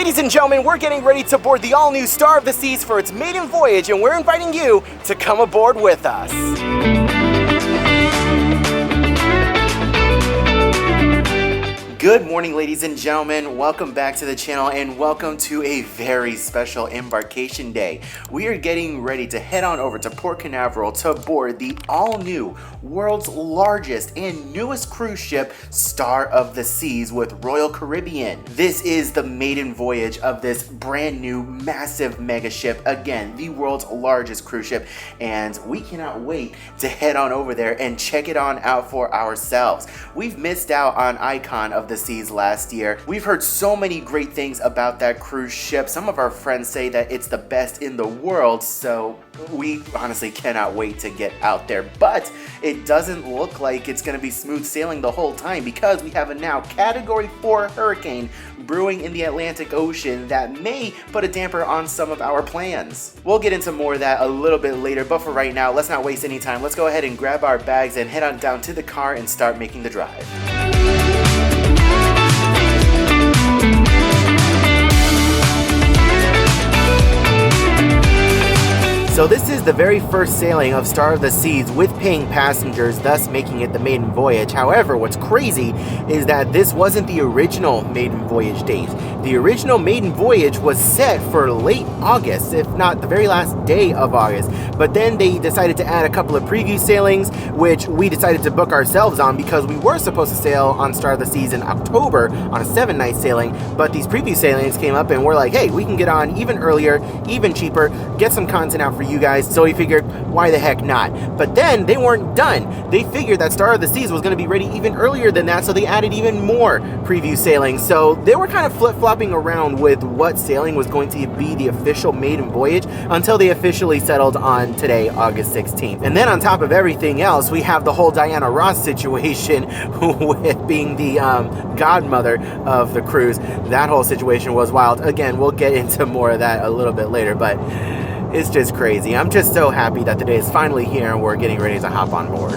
Ladies and gentlemen, we're getting ready to board the all-new Star of the Seas for its maiden voyage, and we're inviting you to come aboard with us. Good morning, ladies and gentlemen. Welcome back to the channel and welcome to a very special embarkation day. We are getting ready to head on over to Port Canaveral to board the all-new, world's largest and newest cruise ship, Star of the Seas with Royal Caribbean. This is the maiden voyage of this brand new, massive mega ship. Again, the world's largest cruise ship, and we cannot wait to head on over there and check it on out for ourselves. We've missed out on Icon of the Seas last year. We've heard so many great things about that cruise ship. Some of our friends say that it's the best in the world, so we honestly cannot wait to get out there. But it doesn't look like it's going to be smooth sailing the whole time, because we have a now Category 4 hurricane brewing in the Atlantic Ocean that may put a damper on some of our plans. We'll get into more of that a little bit later, but for right now, let's not waste any time. Let's go ahead and grab our bags and head on down to the car and start making the drive. So this is the very first sailing of Star of the Seas with paying passengers, thus making it the maiden voyage. However, what's crazy is that this wasn't the original maiden voyage date. The original maiden voyage was set for late August, if not the very last day of August. But then they decided to add a couple of preview sailings, which we decided to book ourselves on because we were supposed to sail on Star of the Seas in October on a 7-night sailing. But these preview sailings came up and we're like, hey, we can get on even earlier, even cheaper, get some content out for you guys. So we figured, why the heck not? But then they weren't done. They figured that Star of the Seas was going to be ready even earlier than that, so they added even more preview sailings. So they were kind of flip-flopping around with what sailing was going to be the official maiden voyage until they officially settled on today, August 16th. And then on top of everything else, we have the whole Diana Ross situation with being the godmother of the cruise. That whole situation was wild. Again, we'll get into more of that a little bit later, but it's just crazy. I'm just so happy that the day is finally here and we're getting ready to hop on board.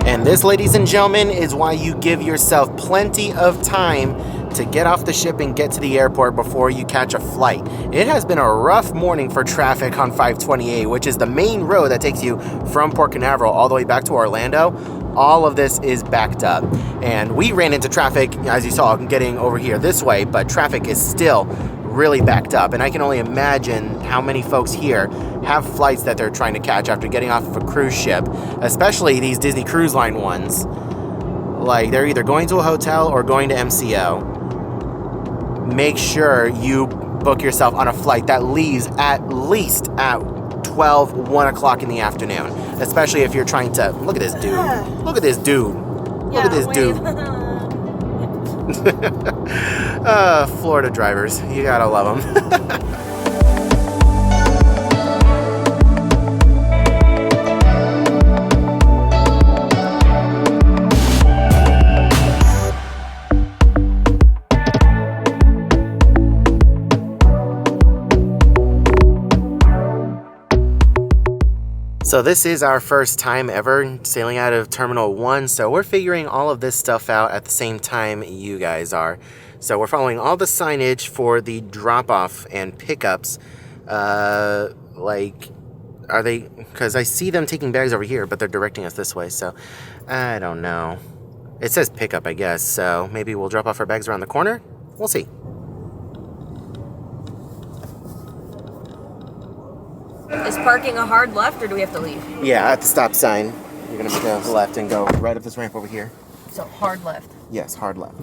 And this, ladies and gentlemen, is why you give yourself plenty of time to get off the ship and get to the airport before you catch a flight. It has been a rough morning for traffic on 528, which is the main road that takes you from Port Canaveral all the way back to Orlando. All of this is backed up. And we ran into traffic, as you saw, getting over here this way, but traffic is still really backed up. And I can only imagine how many folks here have flights that they're trying to catch after getting off of a cruise ship, especially these Disney Cruise Line ones. Like, they're either going to a hotel or going to MCO. Make sure you book yourself on a flight that leaves at least at 12, 1 o'clock in the afternoon. Especially if you're trying to... Look at this dude. Look at this dude. Look at this dude. Florida drivers. You gotta love them. So this is our first time ever sailing out of Terminal 1, so we're figuring all of this stuff out at the same time you guys are. So we're following all the signage for the drop-off and pickups. Like, are they... Because I see them taking bags over here, but they're directing us this way, so I don't know. It says pickup, I guess, so maybe we'll drop off our bags around the corner? We'll see. Is parking a hard left, or do we have to leave? Yeah, at the stop sign. You're going to make a left and go right up this ramp over here. So hard left. Yes, hard left.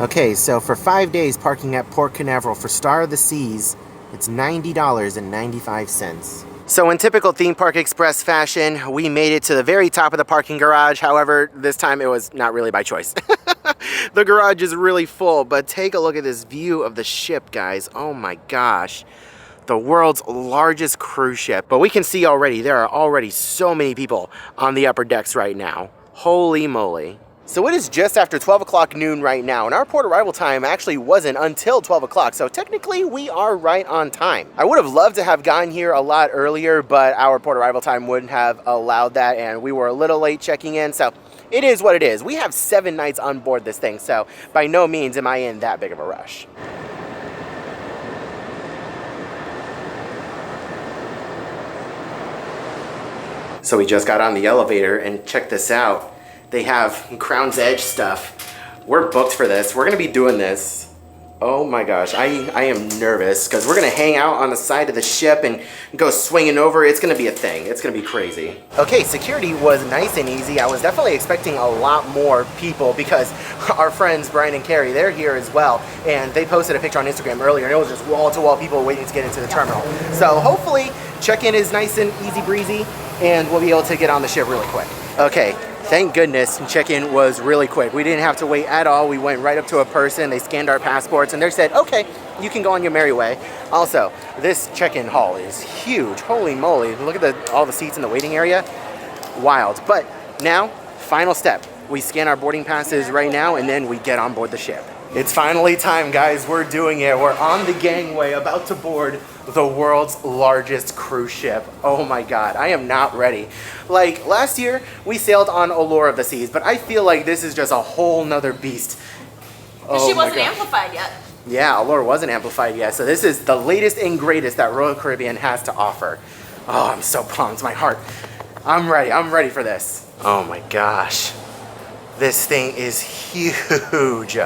Okay, so for 5 days parking at Port Canaveral for Star of the Seas, it's $90.95. So in typical theme park express fashion, we made it to the very top of the parking garage. However, this time it was not really by choice. The garage is really full, but take a look at this view of the ship, guys. Oh my gosh. The world's largest cruise ship. But we can see already, there are already so many people on the upper decks right now. Holy moly. So it is just after 12 o'clock noon right now, and our port arrival time actually wasn't until 12 o'clock, so technically we are right on time. I would have loved to have gotten here a lot earlier, but our port arrival time wouldn't have allowed that, and we were a little late checking in, so it is what it is. We have 7 nights on board this thing, so by no means am I in that big of a rush. So we just got on the elevator, and check this out. They have Crown's Edge stuff. We're booked for this. We're gonna be doing this. Oh my gosh, I am nervous because we're gonna hang out on the side of the ship and go swinging over. It's gonna be a thing. It's gonna be crazy. Okay, security was nice and easy. I was definitely expecting a lot more people because our friends Brian and Carrie, they're here as well, and they posted a picture on Instagram earlier, and it was just wall-to-wall people waiting to get into the terminal. So hopefully check-in is nice and easy breezy, and we'll be able to get on the ship really quick. Okay. Thank goodness check-in was really quick. We didn't have to wait at all. We went right up to a person, they scanned our passports, and they said, okay, you can go on your merry way. Also, this check-in hall is huge. Holy moly, look at all the seats in the waiting area. Wild. But now, final step. We scan our boarding passes right now, and then we get on board the ship. It's finally time, guys. We're doing it. We're on the gangway, about to board the world's largest cruise ship. Oh my God, I am not ready. Like last year, we sailed on Allure of the Seas, but I feel like this is just a whole nother beast. Oh, she wasn't amplified yet. Yeah, Allure wasn't amplified yet, so this is the latest and greatest that Royal Caribbean has to offer. Oh, I'm so pumped, my heart. I'm ready for this. Oh my gosh, this thing is huge.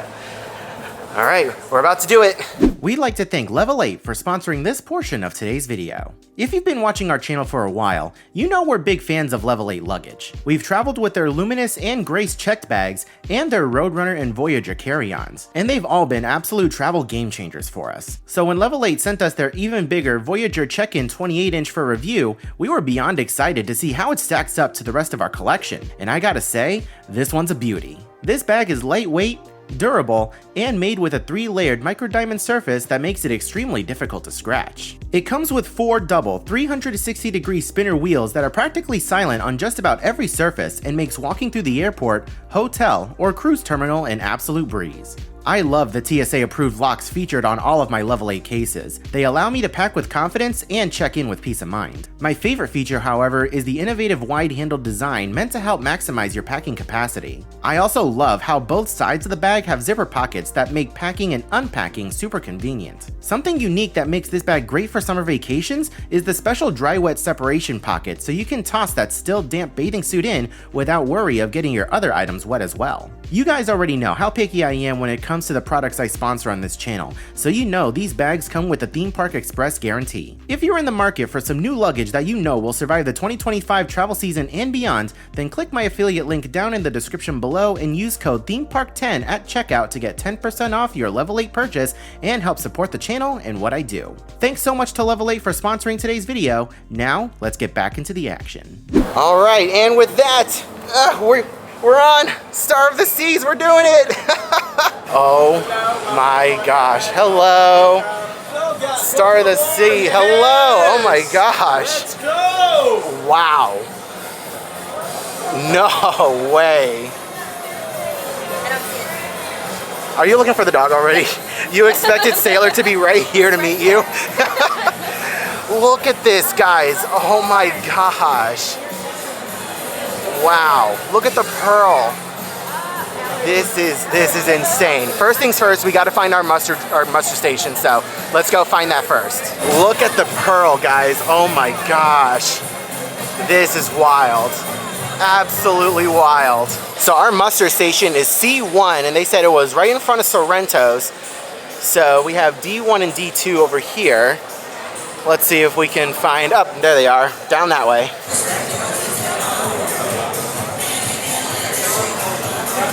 All right, we're about to do it. We'd like to thank Level 8 for sponsoring this portion of today's video. If you've been watching our channel for a while, you know we're big fans of Level 8 luggage. We've traveled with their Luminous and Grace checked bags and their Roadrunner and Voyager carry-ons, and they've all been absolute travel game changers for us. So when Level 8 sent us their even bigger Voyager check-in 28-inch for review, we were beyond excited to see how it stacks up to the rest of our collection, and I gotta say, this one's a beauty. This bag is lightweight, durable, and made with a 3-layered microdiamond surface that makes it extremely difficult to scratch. It comes with 4 double 360-degree spinner wheels that are practically silent on just about every surface and makes walking through the airport, hotel, or cruise terminal an absolute breeze. I love the TSA-approved locks featured on all of my Level 8 cases. They allow me to pack with confidence and check in with peace of mind. My favorite feature, however, is the innovative wide-handled design meant to help maximize your packing capacity. I also love how both sides of the bag have zipper pockets that make packing and unpacking super convenient. Something unique that makes this bag great for summer vacations is the special dry-wet separation pocket, so you can toss that still damp bathing suit in without worry of getting your other items wet as well. You guys already know how picky I am when it comes to the products I sponsor on this channel, so you know these bags come with a Theme Park Express guarantee. If you're in the market for some new luggage that you know will survive the 2025 travel season and beyond, then click my affiliate link down in the description below and use code ThemePark10 at checkout to get 10% off your Level 8 purchase and help support the channel and what I do. Thanks so much to Level 8 for sponsoring today's video. Now, let's get back into the action. All right, and with that, we're on Star of the Seas. We're doing it. Oh my gosh. Hello. Star of the Sea. Hello. Oh my gosh. Let's go. Wow. No way. Are you looking for the dog already? You expected Sailor to be right here to meet you? Look at this, guys. Oh my gosh. Wow, look at the pearl. This is insane. First things first, we got to find our muster station, so let's go find that first. Look at the pearl, guys. Oh my gosh. This is wild. Absolutely wild. So our muster station is C1, and they said it was right in front of Sorrento's. So we have D1 and D2 over here. Let's see if we can find, there they are, down that way.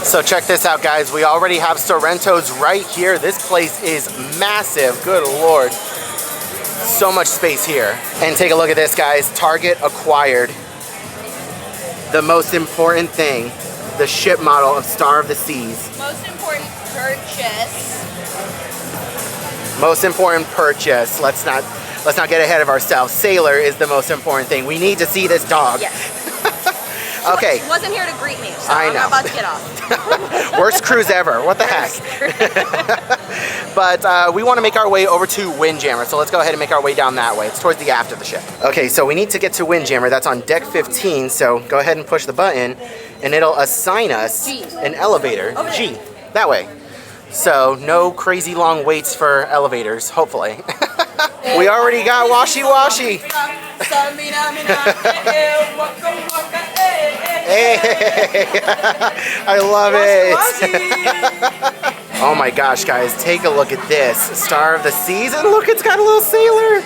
So check this out, guys. We already have Sorrento's right here. This place is massive. Good Lord. So much space here. And take a look at this, guys. Target acquired the most important thing, the ship model of Star of the Seas. Most important purchase. Most important purchase. Let's not get ahead of ourselves. Sailor is the most important thing. We need to see this dog. Yes. Okay. Wasn't here to greet me, so I know. I'm about to get off. Worst cruise ever. What the heck? But we want to make our way over to Windjammer, so let's go ahead and make our way down that way. It's towards the aft of the ship. Okay, so we need to get to Windjammer. That's on deck 15, so go ahead and push the button, and it'll assign us an elevator. G, that way. So no crazy long waits for elevators, hopefully. We already got washy-washy. Hey, I love it. Oh my gosh, guys, take a look at this. Star of the Seas, and look, it's got a little sailor.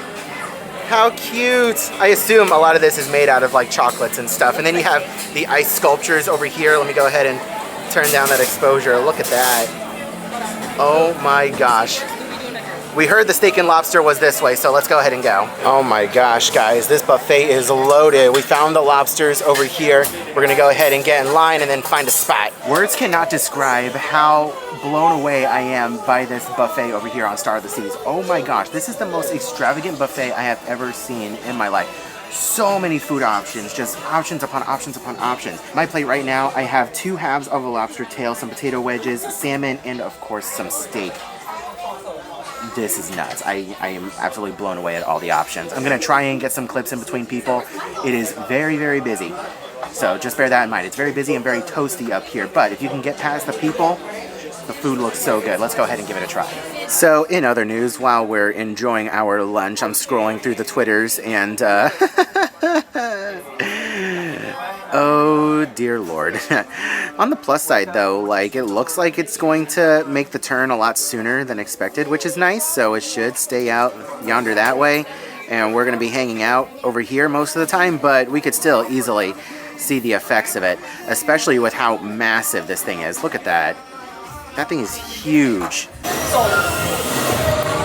How cute. I assume a lot of this is made out of like chocolates and stuff. And then you have the ice sculptures over here. Let me go ahead and turn down that exposure. Look at that. Oh my gosh. We heard the steak and lobster was this way, so let's go ahead and go. Oh my gosh, guys, this buffet is loaded. We found the lobsters over here. We're gonna go ahead and get in line and then find a spot. Words cannot describe how blown away I am by this buffet over here on Star of the Seas. Oh my gosh, this is the most extravagant buffet I have ever seen in my life. So many food options, just options upon options upon options. My plate right now, I have 2 halves of a lobster tail, some potato wedges, salmon, and of course some steak. This is nuts. I am absolutely blown away at all the options. I'm gonna try and get some clips in between people. It is very, very busy. So just bear that in mind. It's very busy and very toasty up here, but if you can get past the people, the food looks so good. Let's go ahead and give it a try. So in other news, while we're enjoying our lunch, I'm scrolling through the Twitters and oh dear Lord. On the plus side though, like, it looks like it's going to make the turn a lot sooner than expected, which is nice. So it should stay out yonder that way, and we're going to be hanging out over here most of the time, but we could still easily see the effects of it, especially with how massive this thing is. Look at that. That thing is huge.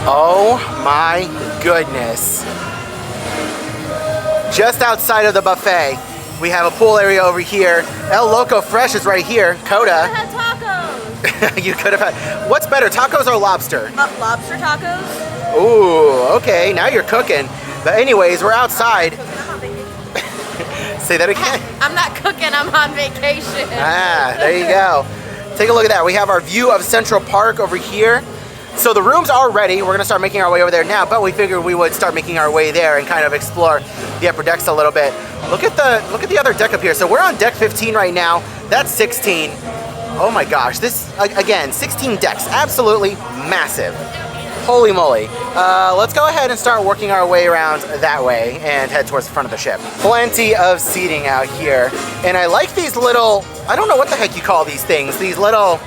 Oh my goodness. Just outside of the buffet, we have a pool area over here. El Loco Fresh is right here. Coda. I had tacos. You could have had. What's better, tacos or lobster? Lobster tacos. Ooh, okay, now you're cooking. But anyways, we're outside. Say that again. I'm not cooking, I'm on vacation. Ah, there you go. Take a look at that. We have our view of Central Park over here. So the rooms are ready. We're gonna start making our way over there now, but we figured we would start making our way there and kind of explore the upper decks a little bit. Look at the other deck up here. So we're on deck 15 right now. That's 16. Oh my gosh, this, again, 16 decks, absolutely massive. Holy moly. Let's go ahead and start working our way around that way and head towards the front of the ship. Plenty of seating out here. And I like these little, I don't know what the heck you call these things, these little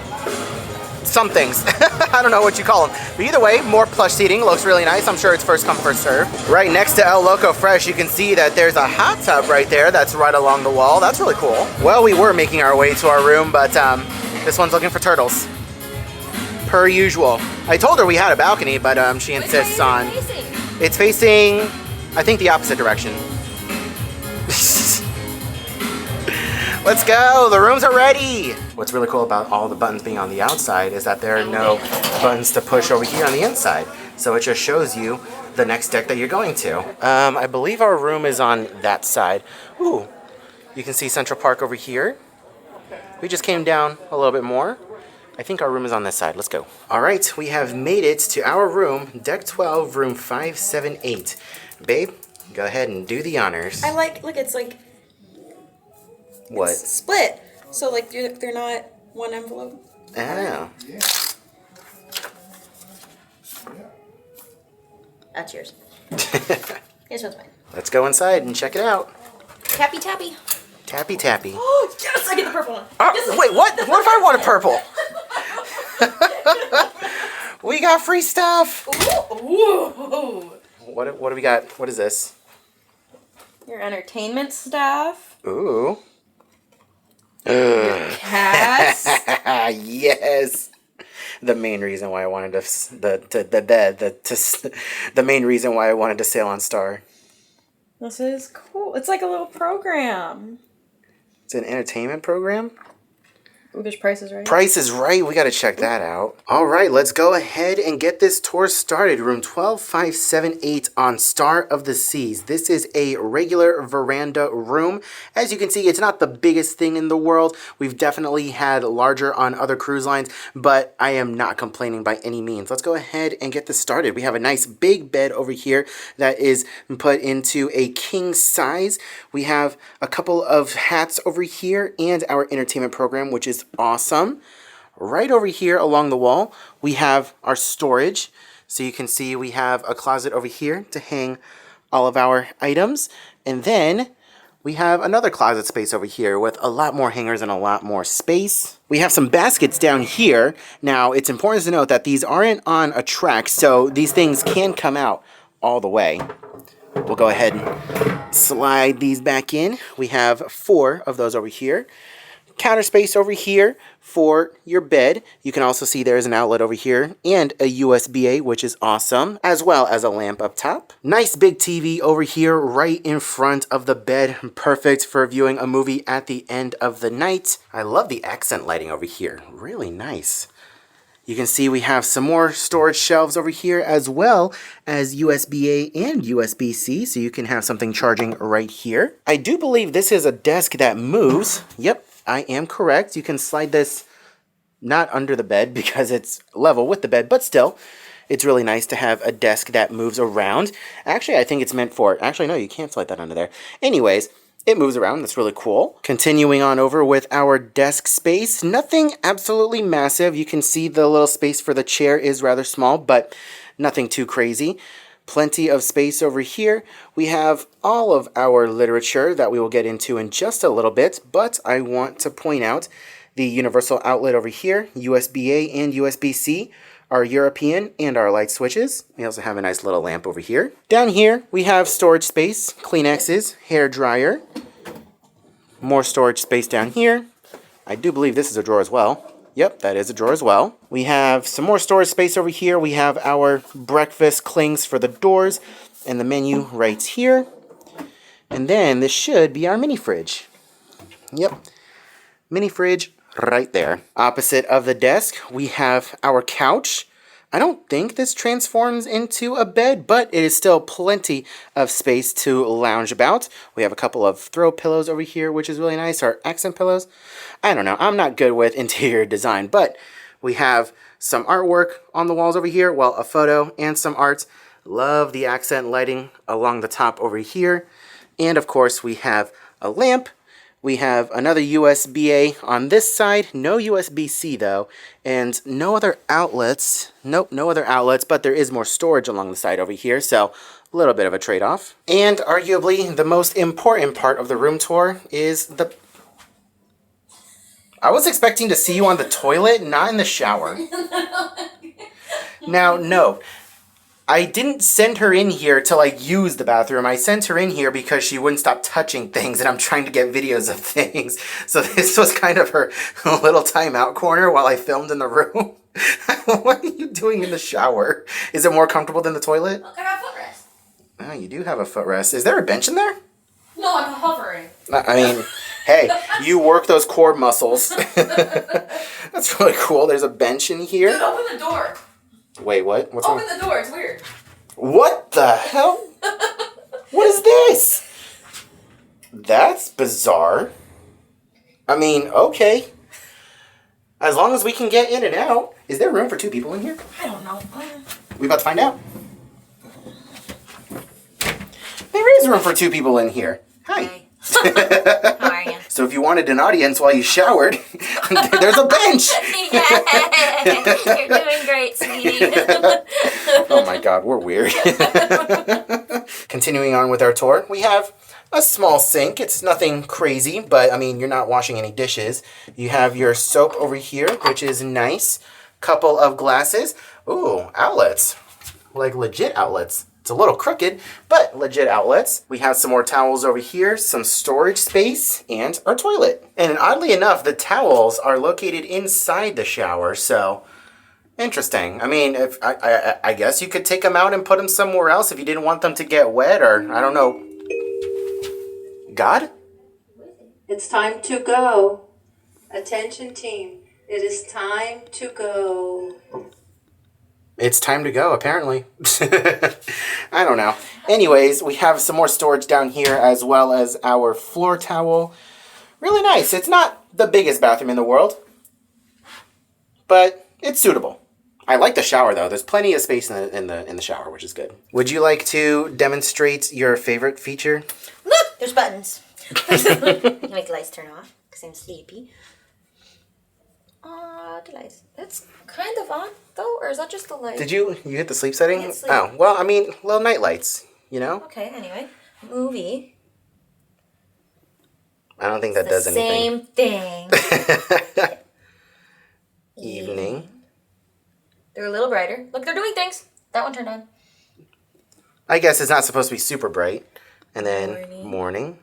somethings. I don't know what you call them. But either way, more plush seating, looks really nice. I'm sure it's first come, first serve. Right next to El Loco Fresh, you can see that there's a hot tub right there that's right along the wall. That's really cool. Well, we were making our way to our room, but this one's looking for turtles. Per usual. I told her we had a balcony, but she insists on... It's facing, I think, the opposite direction. Let's go, the rooms are ready. What's really cool about all the buttons being on the outside is that there are no buttons to push over here on the inside. So it just shows you the next deck that you're going to. I believe our room is on that side. Ooh, you can see Central Park over here. We just came down a little bit more. I think our room is on this side. Let's go. All right, we have made it to our room, deck 12, room 578. Babe, go ahead and do the honors. I like, look, it's like... What? It's split. So, like, they're not one envelope. Oh. That's yours. Here's one's mine. Let's go inside and check it out. Tappy, tappy. Tappy, tappy. Oh, yes, I get the purple one. Yes. Wait, what? What if I wanted purple? We got free stuff. Ooh. What do we got? What is this? Your entertainment staff. Ooh. Cast. Yes. The main reason why I wanted to the main reason why I wanted to sail on Star. This is cool. It's like a little program. It's an entertainment program. There's Price is Right. Price is Right. We got to check that out. All right, let's go ahead and get this tour started. Room 12578 on Star of the Seas. This is a regular veranda room. As you can see, it's not the biggest thing in the world. We've definitely had larger on other cruise lines, but I am not complaining by any means. Let's go ahead and get this started. We have a nice big bed over here that is put into a king size. We have a couple of hats over here and our entertainment program, which is awesome. Right over here along the wall, we have our storage. So you can see we have a closet over here to hang all of our items. And then we have another closet space over here with a lot more hangers and a lot more space. We have some baskets down here. Now, it's important to note that these aren't on a track, so these things can come out all the way. We'll go ahead and slide these back in. We have 4 of those over here. Counter space over here for your bed. You can also see there's an outlet over here and a USB-A, which is awesome, as well as a lamp up top. Nice big TV over here right in front of the bed. Perfect for viewing a movie at the end of the night. I love the accent lighting over here. Really nice. You can see we have some more storage shelves over here, as well as USB-A and USB-C, so you can have something charging right here. I do believe this is a desk that moves. Yep, I am correct. You can slide this not under the bed because it's level with the bed, but still, it's really nice to have a desk that moves around. Actually, I think it's meant for... Actually, no, you can't slide that under there. Anyways, it moves around. That's really cool. Continuing on over with our desk space. Nothing absolutely massive. You can see the little space for the chair is rather small, but nothing too crazy. Plenty of space over here. We have all of our literature that we will get into in just a little bit, but I want to point out the universal outlet over here, USB-A and USB-C, our European and our light switches. We also have a nice little lamp over here. Down here, we have storage space, Kleenexes, hair dryer, more storage space down here. I do believe this is a drawer as well. Yep, that is a drawer as well. We have some more storage space over here. We have our breakfast clings for the doors and the menu right here. And then this should be our mini fridge. Yep, mini fridge right there. Opposite of the desk, we have our couch. I don't think this transforms into a bed, but it is still plenty of space to lounge about. We have a couple of throw pillows over here, which is really nice, our accent pillows. I don't know, I'm not good with interior design, but we have some artwork on the walls over here, well, a photo and some art. Love the accent lighting along the top over here. And of course, we have a lamp. We have another USB-A on this side, no USB-C though, and no other outlets. Nope, no other outlets, but there is more storage along the side over here, so a little bit of a trade-off. And arguably the most important part of the room tour is the... I was expecting to see you on the toilet, not in the shower. Now, no. I didn't send her in here to, like, use the bathroom. I sent her in here because she wouldn't stop touching things, and I'm trying to get videos of things. So this was kind of her little timeout corner while I filmed in the room. What are you doing in the shower? Is it more comfortable than the toilet? Look, I got a footrest. Oh, you do have a footrest. Is there a bench in there? No, I'm hovering. I mean, hey, you work those core muscles. That's really cool. There's a bench in here. Dude, open the door. Wait, what? What's Open the door, it's weird. What the hell? What is this? That's bizarre. I mean, okay. As long as we can get in and out. Is there room for 2 people in here? I don't know. We about to find out. There is room for 2 people in here. Hi. How are you? So if you wanted an audience while you showered, there's a bench. You're doing great, sweetie. Oh my god, we're weird. Continuing on with our tour, we have a small sink. It's nothing crazy, but I mean, you're not washing any dishes. You have your soap over here, which is nice. Couple of glasses. Ooh, outlets. Like legit outlets. It's a little crooked, but legit outlets. We have some more towels over here, some storage space, and our toilet. And oddly enough, the towels are located inside the shower, so interesting. I mean, if I guess you could take them out and put them somewhere else if you didn't want them to get wet, or I don't know. God? It's time to go. Attention team, it is time to go. It's time to go, apparently. I don't know. Anyways, we have some more storage down here as well as our floor towel. Really nice. It's not the biggest bathroom in the world, but it's suitable. I like the shower though. There's plenty of space in the shower, which is good. Would you like to demonstrate your favorite feature? Look, there's buttons. You make the lights turn off because I'm sleepy. The lights. That's kind of on though, or is that just the light? Did you hit the sleep setting? Can't sleep. Oh, well, I mean, little night lights, you know? Okay, anyway. Movie. I don't think that does anything. Same thing. Evening. They're a little brighter. Look, they're doing things. That one turned on. I guess it's not supposed to be super bright. And then morning.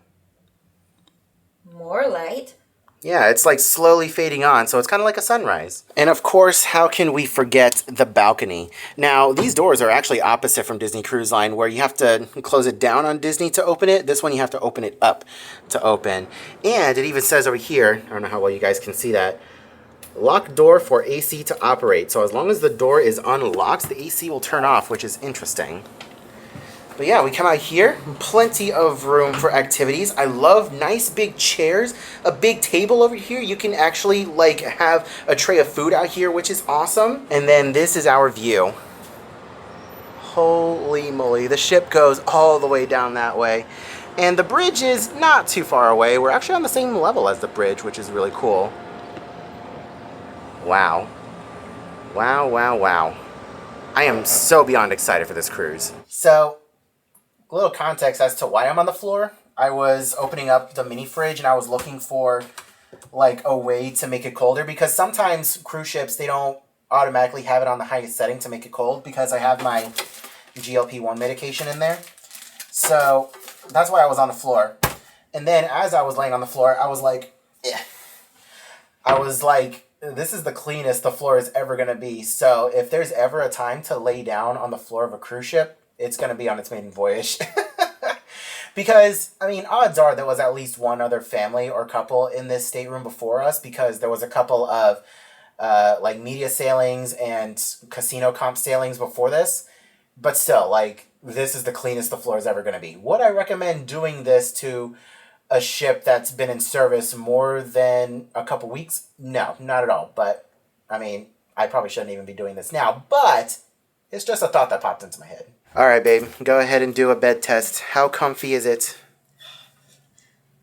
More light. Yeah, it's like slowly fading on, so it's kind of like a sunrise. And of course, how can we forget the balcony? Now, these doors are actually opposite from Disney Cruise Line, where you have to close it down on Disney to open it. This one, you have to open it up to open. And it even says over here, I don't know how well you guys can see that, lock door for AC to operate. So as long as the door is unlocked, the AC will turn off, which is interesting. But yeah, we come out here, plenty of room for activities. I love nice big chairs, a big table over here. You can actually like have a tray of food out here, which is awesome. And then this is our view. Holy moly, the ship goes all the way down that way. And the bridge is not too far away. We're actually on the same level as the bridge, which is really cool. Wow. Wow, wow, wow. I am so beyond excited for this cruise. So, a little context as to why I'm on the floor. I was opening up the mini fridge and I was looking for like a way to make it colder, because sometimes cruise ships, they don't automatically have it on the highest setting to make it cold, because I have my GLP-1 medication in there. So that's why I was on the floor. And then as I was laying on the floor, I was like, eh. I was like, this is the cleanest the floor is ever going to be. So if there's ever a time to lay down on the floor of a cruise ship, it's going to be on its maiden voyage. Because, I mean, odds are there was at least one other family or couple in this stateroom before us, because there was a couple of like media sailings and casino comp sailings before this. But still, like, this is the cleanest the floor is ever going to be. Would I recommend doing this to a ship that's been in service more than a couple weeks? No, not at all. But, I mean, I probably shouldn't even be doing this now. But it's just a thought that popped into my head. All right, babe. Go ahead and do a bed test. How comfy is it?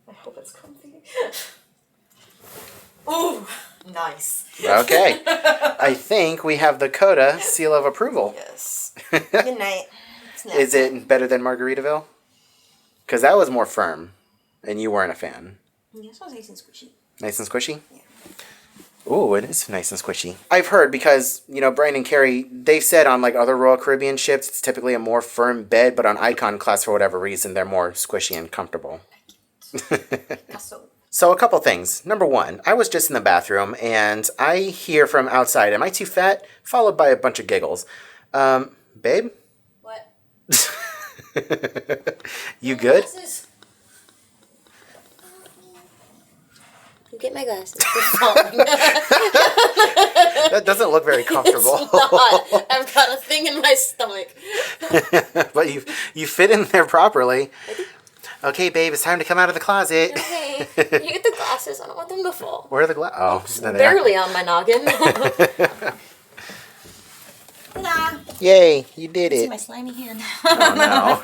I hope it's comfy. Ooh, nice. Okay. I think we have the Coda seal of approval. Yes. Good night. Is it better than Margaritaville? Because that was more firm, and you weren't a fan. Yeah, this one's nice and squishy. Nice and squishy? Yeah. Ooh, it is nice and squishy. I've heard, because, you know, Brian and Carrie, they've said on, like, other Royal Caribbean ships, it's typically a more firm bed, but on Icon class, for whatever reason, they're more squishy and comfortable. So, a couple things. Number one, I was just in the bathroom, and I hear from outside, "Am I too fat?" Followed by a bunch of giggles. Babe? What? You good? Glasses. You get my glasses. That doesn't look very comfortable. It's not. I've got a thing in my stomach. But you fit in there properly. Okay, babe, it's time to come out of the closet. Okay. You get the glasses. I don't want them to fall. Where are the glasses? Oh, Barely on my noggin. Ta-da. Yay, you did See it. my slimy hand. Oh, no.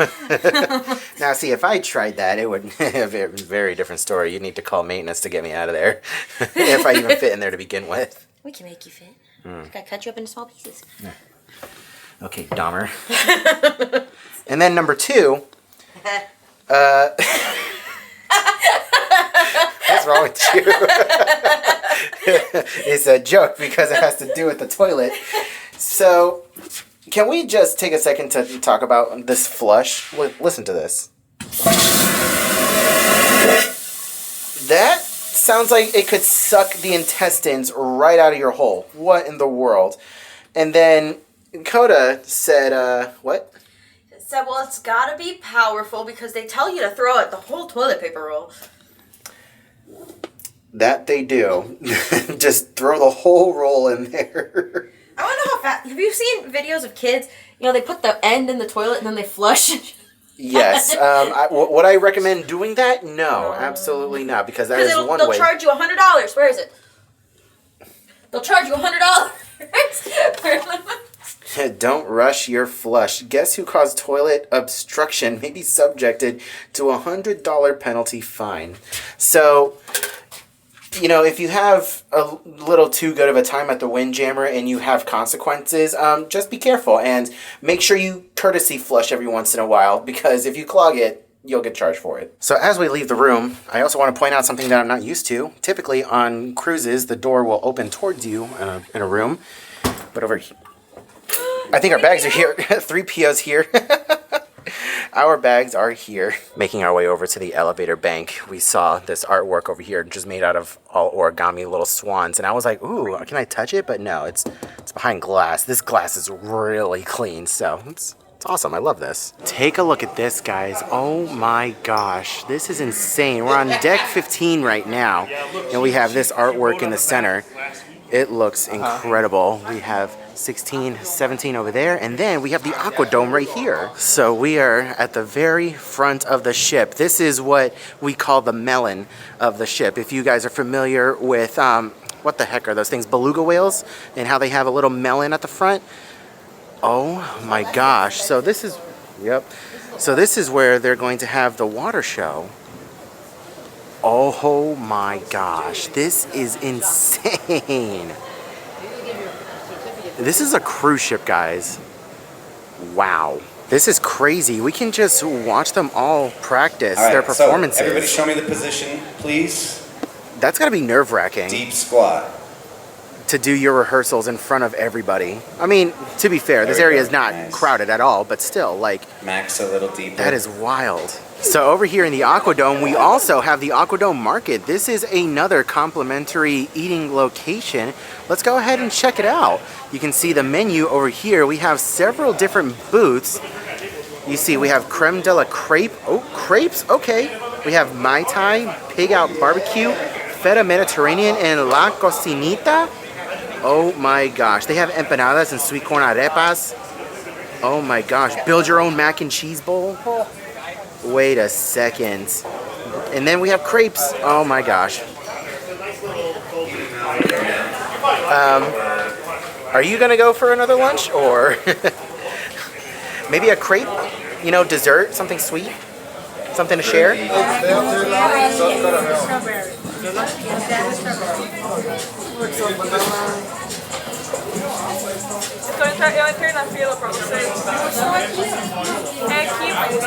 Now, see, if I tried that, it would be a very different story. You'd need to call maintenance to get me out of there. If I even fit in there to begin with. We can make you fit. Gotta cut you up into small pieces. Okay, Dahmer. And then number two. What's wrong with you? It's a joke because it has to do with the toilet. So, can we just take a second to talk about this flush? Listen to this. That sounds like it could suck the intestines right out of your hole. What in the world? And then Coda said, what? Said, well, it's gotta be powerful because they tell you to throw out the whole toilet paper roll. That they do. Just throw the whole roll in there. I want to know how fast. Have you seen videos of kids? You know, they put the end in the toilet and then they flush. Yes. Would I recommend doing that? No, absolutely not. Because that is one way. They'll charge you $100. Where is it? They'll charge you $100. Don't rush your flush. Guess who caused toilet obstruction may be subjected to a $100 penalty fine. So, you know, if you have a little too good of a time at the Windjammer and you have consequences, just be careful and make sure you courtesy flush every once in a while, because if you clog it, you'll get charged for it. So as we leave the room, I also want to point out something that I'm not used to. Typically on cruises, the door will open towards you in a room, but over here, I think our bags are here. 3 POs here. Our bags are here. Making our way over to the elevator bank, we saw this artwork over here just made out of all origami little swans. And I was like, ooh, can I touch it? But no, it's behind glass. This glass is really clean, so it's awesome. I love this. Take a look at this, guys. Oh my gosh, this is insane. We're on deck 15 right now, and we have this artwork in the center. It looks incredible. We have 16, 17 over there, and then we have the Aquadome right here. So we are at the very front of the ship. This is what we call the melon of the ship. If you guys are familiar with, what the heck are those things? Beluga whales, and how they have a little melon at the front. Oh my gosh. So this is, yep. So this is where they're going to have the water show. Oh my gosh, this is insane. This is a cruise ship, guys. Wow. This is crazy. We can just watch them all practice their performances. So everybody show me the position, please. That's gotta be nerve-wracking. Deep squat. To do your rehearsals in front of everybody. I mean, to be fair, this area is not crowded at all, but still, like... Max a little deeper. That is wild. So over here in the Aquadome, we also have the Aquadome Market. This is another complimentary eating location. Let's go ahead and check it out. You can see the menu over here. We have several different booths. You see, we have creme de la crepe. Oh, crepes? Okay. We have Mai Tai, Pig Out Barbecue, Feta Mediterranean, and La Cocinita. Oh my gosh. They have empanadas and sweet corn arepas. Oh my gosh. Build your own mac and cheese bowl. Wait a second. And then we have crepes. Oh my gosh. Are you gonna go for another lunch, or maybe a crepe? You know, dessert, something sweet, something to share. Eu entrei na fila pra vocês. É aqui, mas quando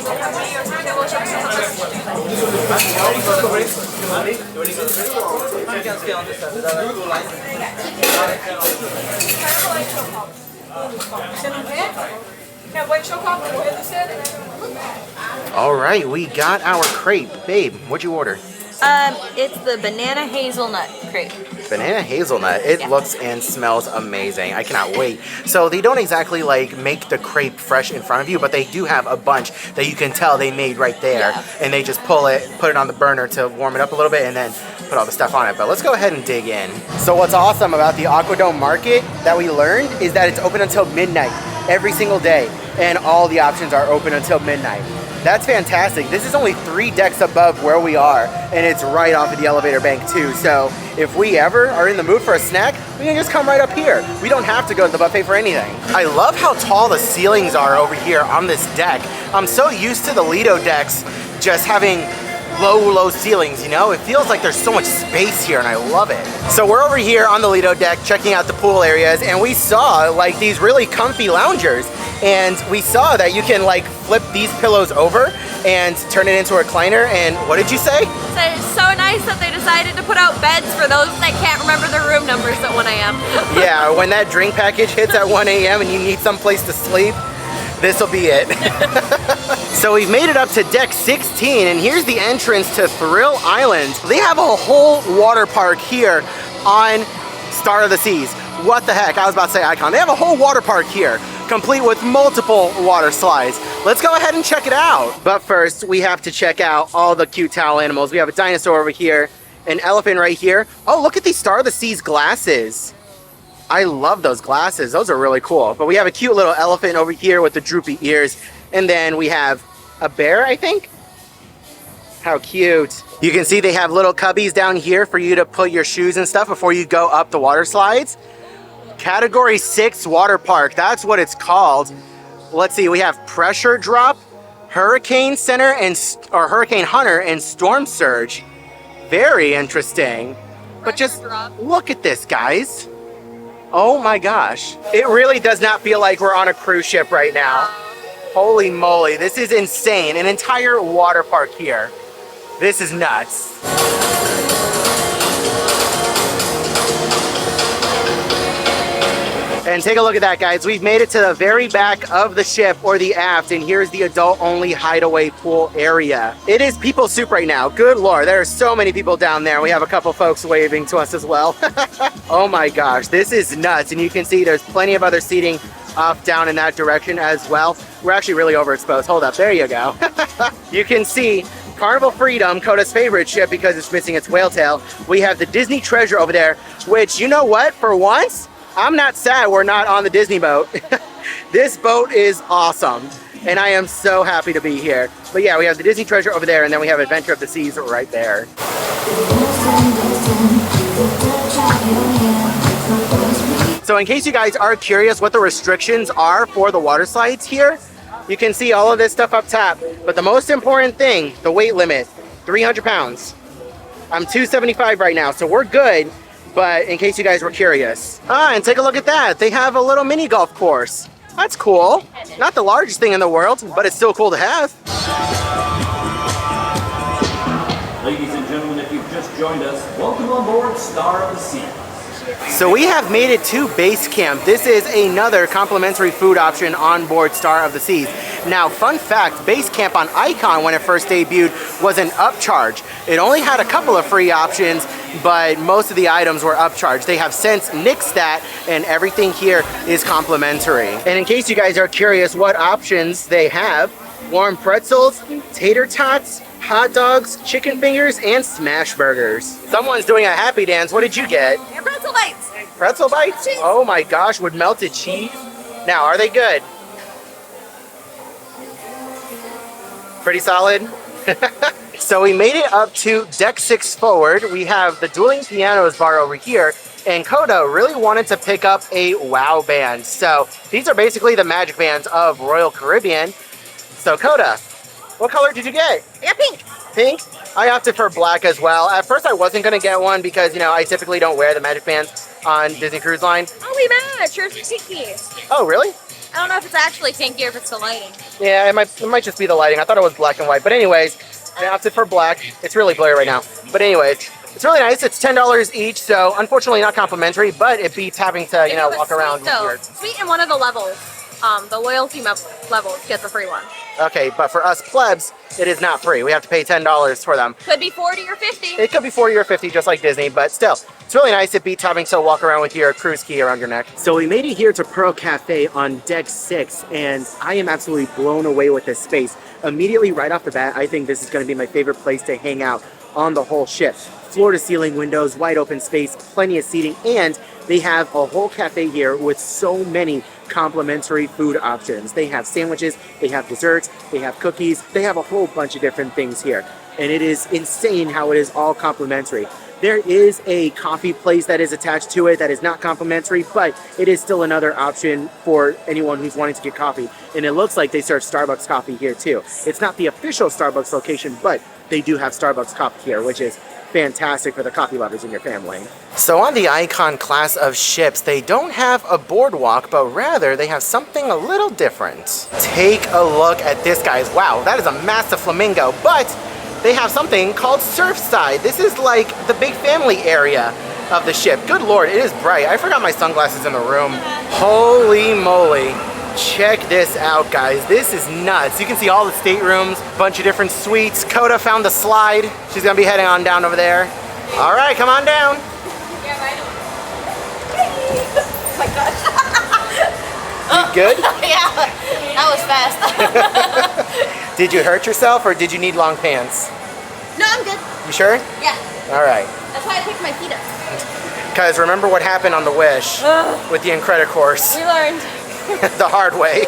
eu caminho, a gente tem loja que você tá assistindo. Você não quer? Quer banho de chocolate? Morrendo cedo, né? All right, we got our crepe. Babe, what'd you order? It's the banana hazelnut crepe. Banana hazelnut. It looks and smells amazing. I cannot wait. So they don't exactly like make the crepe fresh in front of you, but they do have a bunch that you can tell they made right there. Yeah. And they just pull it, put it on the burner to warm it up a little bit, and then put all the stuff on it. But let's go ahead and dig in. So what's awesome about the Aquadome Market that we learned is that it's open until midnight every single day, and all the options are open until midnight. That's fantastic. This is only 3 decks above where we are, and it's right off of the elevator bank too. So if we ever are in the mood for a snack, we can just come right up here. We don't have to go to the buffet for anything. I love how tall the ceilings are over here on this deck. I'm so used to the Lido decks just having low ceilings, you know? It feels like there's so much space here, and I love it. So we're over here on the Lido deck checking out the pool areas, and we saw like these really comfy loungers, and we saw that you can like flip these pillows over and turn it into a recliner. And what did you say? So it's so nice that they decided to put out beds for those that can't remember their room numbers at 1 a.m. Yeah, when that drink package hits at 1 a.m. and you need someplace to sleep, this'll be it. So we've made it up to deck 16, and here's the entrance to Thrill Island. They have a whole water park here on Star of the Seas. What the heck? I was about to say Icon. They have a whole water park here, complete with multiple water slides. Let's go ahead and check it out. But first, we have to check out all the cute towel animals. We have a dinosaur over here, an elephant right here. Oh, look at these Star of the Seas glasses. I love those glasses. Those are really cool. But we have a cute little elephant over here with the droopy ears. And then we have a bear, I think. How cute. You can see they have little cubbies down here for you to put your shoes and stuff before you go up the water slides. Category 6 water park. That's what it's called. Let's see. We have pressure drop, hurricane center, or hurricane hunter, and storm surge. Very interesting. But just look at this, guys. Oh my gosh. It really does not feel like we're on a cruise ship right now. Holy moly, this is insane. An entire water park here. This is nuts. And take a look at that, guys. We've made it to the very back of the ship, or the aft, and here's the adult-only Hideaway pool area. It is people soup right now. Good Lord, there are so many people down there. We have a couple folks waving to us as well. Oh my gosh, this is nuts. And you can see there's plenty of other seating up, down in that direction as well. We're actually really overexposed. Hold up, there you go. You can see Carnival Freedom, Coda's favorite ship because it's missing its whale tail. We have the Disney Treasure over there, which, you know what, for once, I'm not sad we're not on the Disney boat. This boat is awesome, and I am so happy to be here. But yeah, we have the Disney Treasure over there, and then we have Adventure of the Seas right there. So in case you guys are curious what the restrictions are for the water slides here, you can see all of this stuff up top. But the most important thing, the weight limit, 300 pounds. I'm 275 right now, so we're good. But in case you guys were curious. And take a look at that. They have a little mini golf course. That's cool. Not the largest thing in the world, but it's still cool to have. Ladies and gentlemen, if you've just joined us, welcome on board Star of the Seas. So we have made it to base camp. This is another complimentary food option on board Star of the Seas. Now, fun fact, base camp on Icon when it first debuted was an upcharge. It only had a couple of free options, but most of the items were upcharged. They have since nixed that, and everything here is complimentary. And in case you guys are curious what options they have, warm pretzels, tater tots, hot dogs, chicken fingers, and smash burgers. Someone's doing a happy dance. What did you get? Pretzel bites. Pretzel bites? Oh my gosh, with melted cheese? Now, are they good? Pretty solid? So we made it up to deck 6 forward. We have the Dueling Pianos bar over here, and Coda really wanted to pick up a WoW band. So these are basically the magic bands of Royal Caribbean. So Coda, what color did you get? Yeah, pink. Pink? I opted for black as well. At first I wasn't going to get one because, you know, I typically don't wear the magic bands on Disney Cruise Line. Oh, we match. Yours is pinky. Oh, really? I don't know if it's actually pinky or if it's the lighting. Yeah, it might just be the lighting. I thought it was black and white. But anyways, I opted for black. It's really blurry right now. But anyways, it's really nice. It's $10 each, so unfortunately not complimentary, but it beats having to, you know, walk around with your... Sweet in one of the levels. The loyalty levels gets a free one. Okay, but for us plebs, it is not free. We have to pay $10 for them. Could be 40 or 50. It could be 40 or 50, just like Disney, but still, it's really nice. It beats having to walk around with your cruise key around your neck. So we made it here to Pearl Cafe on deck 6, and I am absolutely blown away with this space. Immediately right off the bat, I think this is going to be my favorite place to hang out on the whole ship. Floor-to-ceiling windows, wide open space, plenty of seating, and they have a whole cafe here with so many complimentary food options. They have sandwiches, they have desserts, they have cookies, they have a whole bunch of different things here. And it is insane how it is all complimentary. There is a coffee place that is attached to it that is not complimentary, but it is still another option for anyone who's wanting to get coffee. And it looks like they serve Starbucks coffee here too. It's not the official Starbucks location, but they do have Starbucks coffee here, which is fantastic for the coffee lovers in your family. So on the Icon class of ships, they don't have a boardwalk, but rather they have something a little different. Take a look at this, guys. Wow, that is a massive flamingo, but they have something called Surfside. This is like the big family area of the ship. Good Lord, it is bright. I forgot my sunglasses in the room. Holy moly. Check this out, guys. This is nuts. You can see all the staterooms, bunch of different suites. Coda found the slide. She's gonna be heading on down over there. All right, come on down. Yeah, right. Oh my gosh. You good? Yeah, that was fast. Did you hurt yourself or did you need long pants? No, I'm good. You sure? Yeah. All right. That's why I picked my feet up. Because remember what happened on the Wish with the Incredicourse. We learned. The hard way.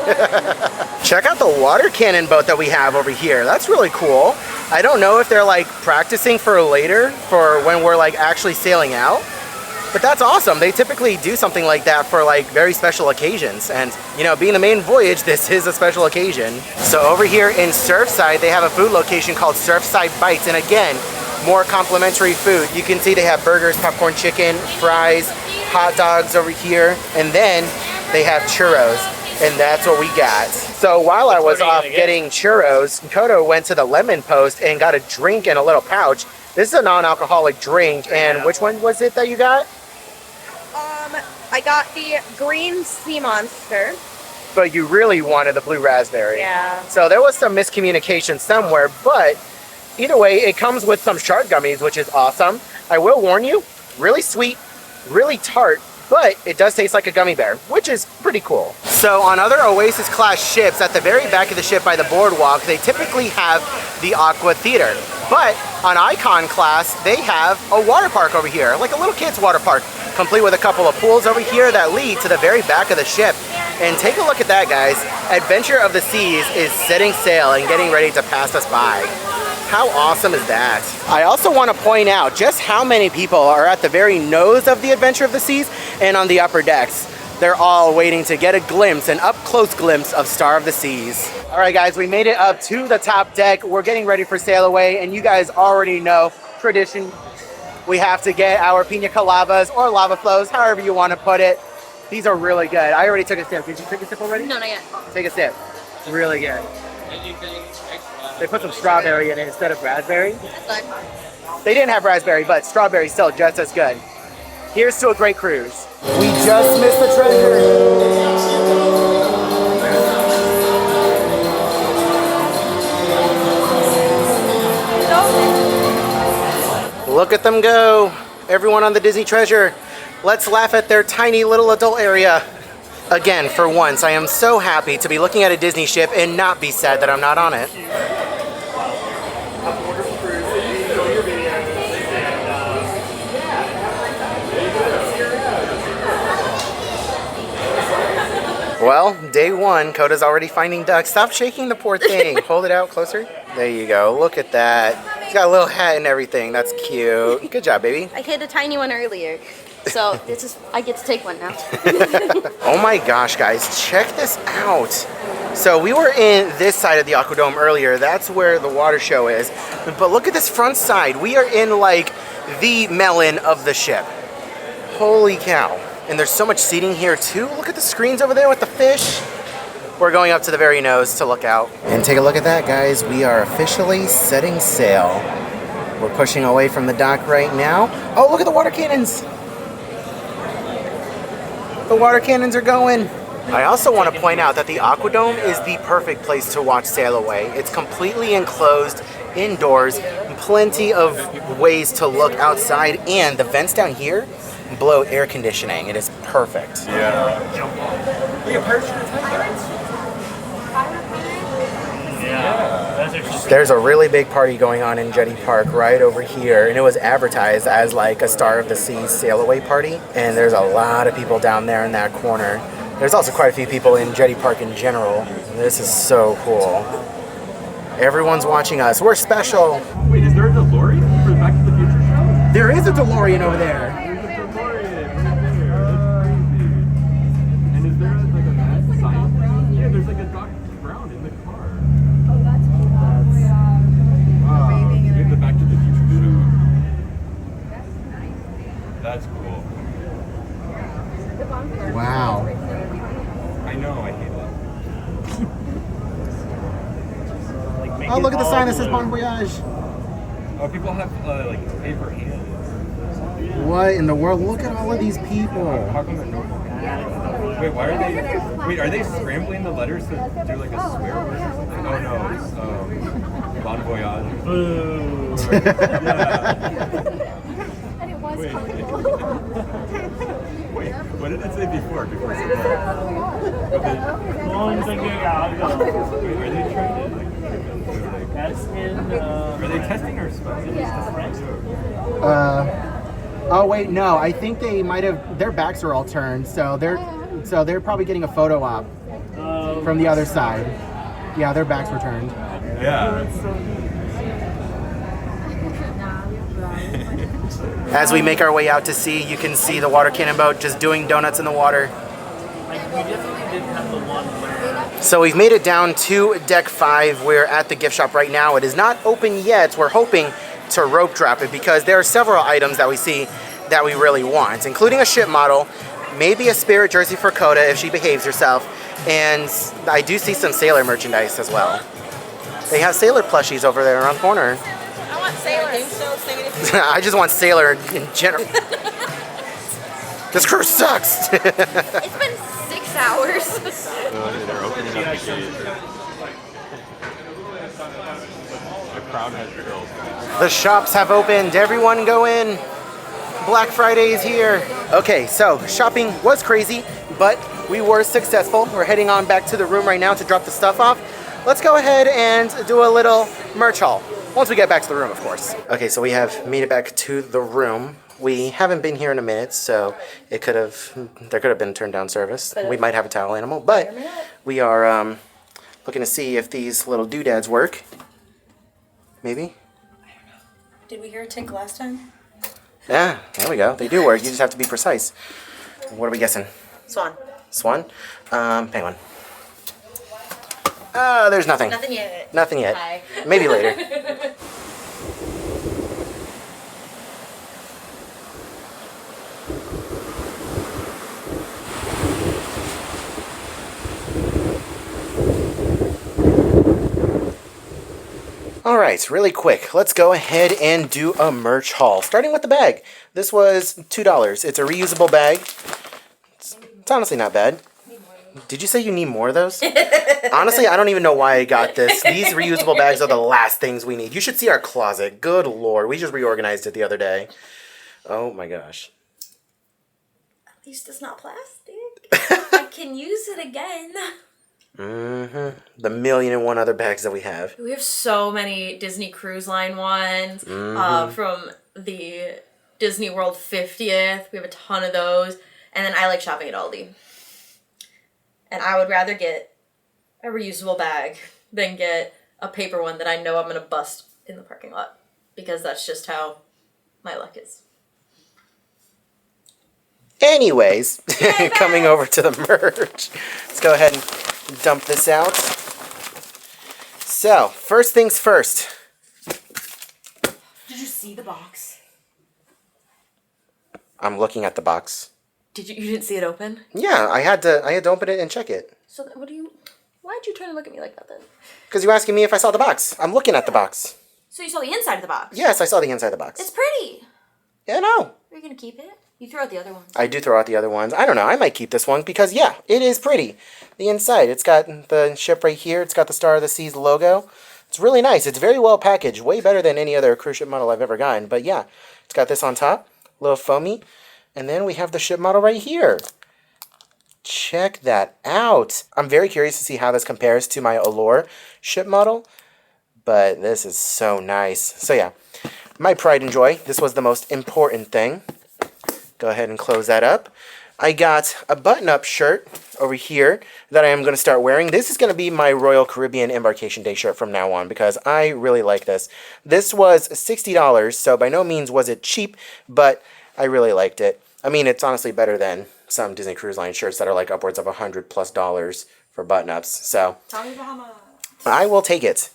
Check out the water cannon boat that we have over here. That's really cool. I don't know if they're like practicing for later, for when we're like actually sailing out. But that's awesome. They typically do something like that for like very special occasions. And you know, being the maiden voyage, this is a special occasion. So over here in Surfside, they have a food location called Surfside Bites. And again, more complimentary food. You can see they have burgers, popcorn chicken, fries, hot dogs over here. And then they have churros. And that's what we got. So while I was off getting churros, Kodo went to the Lemon Post and got a drink in a little pouch. This is a non-alcoholic drink. And which one was it that you got? I got the green sea monster. But you really wanted the blue raspberry. Yeah. So there was some miscommunication somewhere, but either way, it comes with some shark gummies, which is awesome. I will warn you, really sweet, really tart, but it does taste like a gummy bear, which is pretty cool. So on other Oasis class ships, at the very back of the ship by the boardwalk, they typically have the Aqua Theater. But on Icon class, they have a water park over here, like a little kid's water park, complete with a couple of pools over here that lead to the very back of the ship. And take a look at that, guys. Adventure of the Seas is setting sail and getting ready to pass us by. How awesome is that? I also want to point out just how many people are at the very nose of the Adventure of the Seas and on the upper decks. They're all waiting to get a glimpse, an up-close glimpse of Star of the Seas. All right, guys, we made it up to the top deck. We're getting ready for sail away, and you guys already know tradition. We have to get our pina coladas or lava flows, however you want to put it. These are really good. I already took a sip. Did you take a sip already? No, not yet. Take a sip. Really good. They put some strawberry in it instead of raspberry. That's fine. They didn't have raspberry, but strawberry's still just as good. Here's to a great cruise. We just missed the treasure. Look at them go. Everyone on the Disney Treasure. Let's laugh at their tiny little adult area. Again, for once, I am so happy to be looking at a Disney ship and not be sad that I'm not on it. Well, day one, Koda's already finding ducks. Stop shaking the poor thing. Hold it out closer. There you go. Look at that. He's got a little hat and everything. That's cute. Good job, baby. I hit a tiny one earlier. So this is, I get to take one now. Oh my gosh, guys, check this out. So we were in this side of the Aquadome earlier. That's where the water show is. But look at this front side. We are in like the melon of the ship. Holy cow. And there's so much seating here too. Look at the screens over there with the fish. We're going up to the very nose to look out. And take a look at that, guys. We are officially setting sail. We're pushing away from the dock right now. Oh, look at the water cannons. The water cannons are going. I also want to point out that the Aquadome is the perfect place to watch sail away. It's completely enclosed, indoors, plenty of ways to look outside, and the vents down here blow air conditioning. It is perfect. There's a really big party going on in Jetty Park right over here, and it was advertised as like a Star of the Seas sail away party, and there's a lot of people down there in that corner. There's also quite a few people in Jetty Park in general. This is so cool. Everyone's watching us. We're special. Wait, is there a DeLorean for the Back to the Future show? There is a DeLorean over there. There's a DeLorean right there. That's crazy. And is there like a mad sign? Yeah, there's like a Doc Brown in the car. Oh, that's cool. Wow. Waving and We have the Back to the Future show. That's nice. That's cool. The bonfire. Wow. I know, I hate that. Oh, look at the sign that says Maiden Voyage. Oh, people have like paper hands. What in the world? Look at all of these people. How come they're normal? Wait, why are they? Wait, are they scrambling the letters to do like a swear word or something? Oh no, it's Bon Voyage. Boo. And it was Wait. colorful. Wait, what did it say before? Before it said that? Wait, are they trying to like? That's in. Are they testing our smells? Oh wait, no. I think they might have. Their backs are all turned, so they're probably getting a photo op from the other side. Yeah, their backs were turned. Yeah. As we make our way out to sea, you can see the water cannon boat just doing donuts in the water. Like, we definitely didn't have the one where. So we've made it down to deck 5. We're at the gift shop right now. It is not open yet. We're hoping to rope drop it because there are several items that we see that we really want, including a ship model, maybe a Spirit jersey for Coda if she behaves herself, and I do see some Sailor merchandise as well. They have Sailor plushies over there around the corner. I want Sailor. I just want Sailor in general. This cruise sucks. It's been 6 hours. They're opening up the gate. The crowd has girls. The shops have opened. Everyone go in. Black Friday is here. Okay, so shopping was crazy, but we were successful. We're heading on back to the room right now to drop the stuff off. Let's go ahead and do a little merch haul. Once we get back to the room, of course. Okay, so we have made it back to the room. We haven't been here in a minute, so there could have been turned down service. We might have a towel animal, but we are looking to see if these little doodads work. Maybe? Did we hear a tick last time? Yeah, there we go. They do work. You just have to be precise. What are we guessing? Swan. Swan? Penguin. There's nothing. Nothing yet. Nothing yet. Hi. Maybe later. Alright, really quick, let's go ahead and do a merch haul. Starting with the bag. This was $2. It's a reusable bag. It's honestly not bad. Did you say you need more of those? Honestly, I don't even know why I got this. These reusable bags are the last things we need. You should see our closet. Good lord. We just reorganized it the other day. Oh my gosh. At least it's not plastic. I can use it again. Mm-hmm. The 1,000,001 other bags that we have. We have so many Disney Cruise Line ones from the Disney World 50th. We have a ton of those. And then I like shopping at Aldi. And I would rather get a reusable bag than get a paper one that I know I'm going to bust in the parking lot. Because that's just how my luck is. Anyways, coming over to the merch. Let's go ahead and dump this out. So, first things first. Did you see the box? I'm looking at the box. You didn't see it open? Yeah, I had to open it and check it. So why'd you turn and look at me like that then? Because you were asking me if I saw the box. I'm looking at the box. So you saw the inside of the box? Yes, I saw the inside of the box. It's pretty. Yeah, no. Are you going to keep it? You throw out the other ones. I do throw out the other ones. I don't know. I might keep this one because, yeah, it is pretty. The inside, it's got the ship right here. It's got the Star of the Seas logo. It's really nice. It's very well packaged. Way better than any other cruise ship model I've ever gotten. But, yeah, it's got this on top. A little foamy. And then we have the ship model right here. Check that out. I'm very curious to see how this compares to my Allure ship model. But this is so nice. So, yeah, my pride and joy. This was the most important thing. Go ahead and close that up. I got a button-up shirt over here that I am going to start wearing. This is going to be my Royal Caribbean Embarkation Day shirt from now on because I really like this. This was $60, so by no means was it cheap, but I really liked it. I mean, it's honestly better than some Disney Cruise Line shirts that are like upwards of $100+ for button-ups. So Tommy Bahama. I will take it.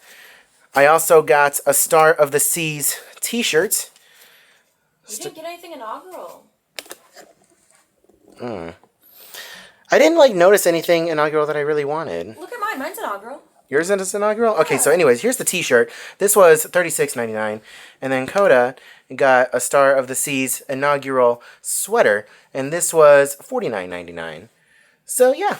I also got a Star of the Seas t-shirt. You didn't get anything inaugural. I didn't notice anything inaugural that I really wanted. Look at mine. Mine's inaugural. Yours is inaugural? Okay, so anyways, here's the t-shirt. This was $36.99. And then Coda got a Star of the Seas inaugural sweater. And this was $49.99. So yeah,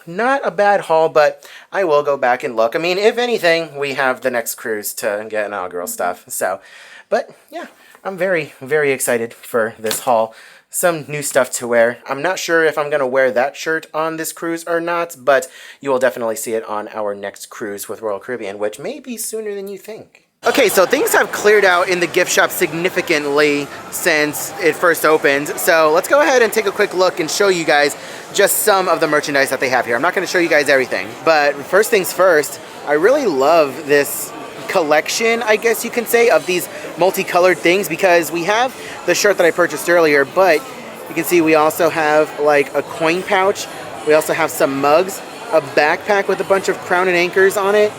not a bad haul, but I will go back and look. I mean, if anything, we have the next cruise to get inaugural stuff. So, but yeah, I'm very, very excited for this haul. some new stuff to wear. I'm not sure if I'm going to wear that shirt on this cruise or not, but you will definitely see it on our next cruise with Royal Caribbean, which may be sooner than you think. Okay, so things have cleared out in the gift shop significantly since it first opened. So let's go ahead and take a quick look and show you guys just some of the merchandise that they have here. I'm not going to show you guys everything, but first things first, I really love this collection, I guess you can say, of these multicolored things, because we have the shirt that I purchased earlier, but you can see we also have like a coin pouch. We also have some mugs, a backpack with a bunch of Crown and Anchors on it,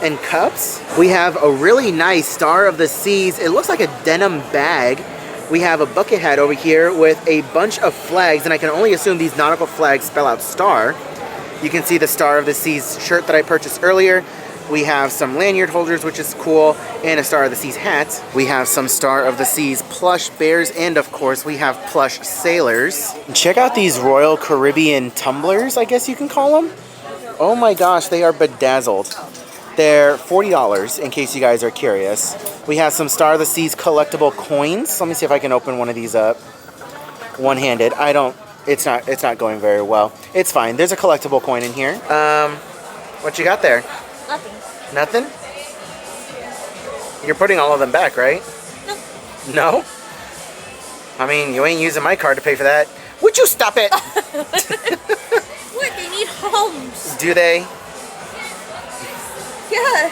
and cups. We have a really nice Star of the Seas. It looks like a denim bag. We have a bucket hat over here with a bunch of flags, and I can only assume these nautical flags spell out star. You can see the Star of the Seas shirt that I purchased earlier. We have some lanyard holders, which is cool, and a Star of the Seas hat. We have some Star of the Seas plush bears, and of course we have plush sailors. Check out these Royal Caribbean tumblers, I guess you can call them. Oh my gosh, they are bedazzled. They're $40 in case you guys are curious. We have some Star of the Seas collectible coins. Let me see if I can open one of these up one-handed. It's not going very well. It's fine. There's a collectible coin in here. What you got there? Nothing. Nothing? You're putting all of them back, right? No. No? I mean, you ain't using my card to pay for that. Would you stop it? What? They need homes. Do they? Yeah.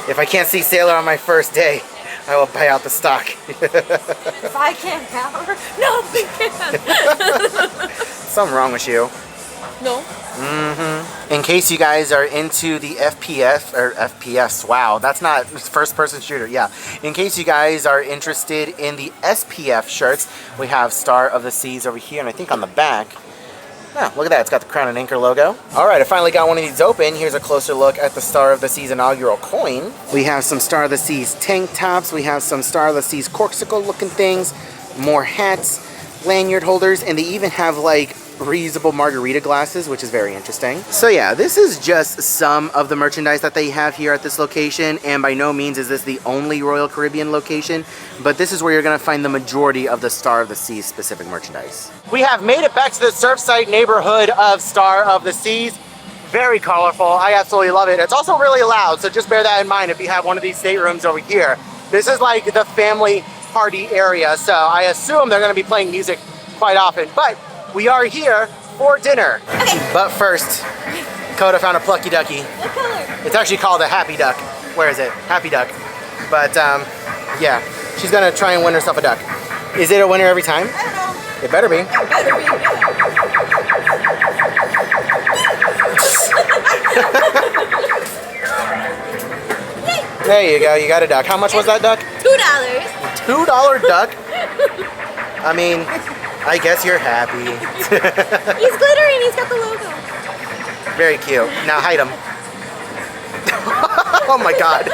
If I can't see Sailor on my first day, I will buy out the stock. If I can't power, nobody can. Something wrong with you. No. In case you guys are into the FPS, wow, that's not first person shooter, yeah. In case you guys are interested in the SPF shirts, we have Star of the Seas over here, and I think on the back, oh, look at that, it's got the Crown and Anchor logo. All right, I finally got one of these open. Here's a closer look at the Star of the Seas inaugural coin. We have some Star of the Seas tank tops. We have some Star of the Seas corksicle looking things, more hats, lanyard holders, and they even have like reusable margarita glasses, which is very interesting. So yeah, this is just some of the merchandise that they have here at this location, and by no means is this the only Royal Caribbean location, but this is where you're going to find the majority of the Star of the Seas specific merchandise. We have made it back to the Surfside neighborhood of Star of the Seas. Very colorful. I absolutely love it. It's also really loud, so just bear that in mind if you have one of these staterooms over here. This is like the family party area, so I assume they're going to be playing music quite often, but we are here for dinner. But first, Coda found a plucky ducky. What color? It's actually called a happy duck. Where is it? Happy duck. But yeah, she's gonna try and win herself a duck. Is it a winner every time? I don't know. It better be. It better be, yeah. There you go, you got a duck. How much was that duck? $2. $2 duck? I mean, I guess you're happy. He's glittering, he's got the logo. Very cute. Now hide him. Oh my god.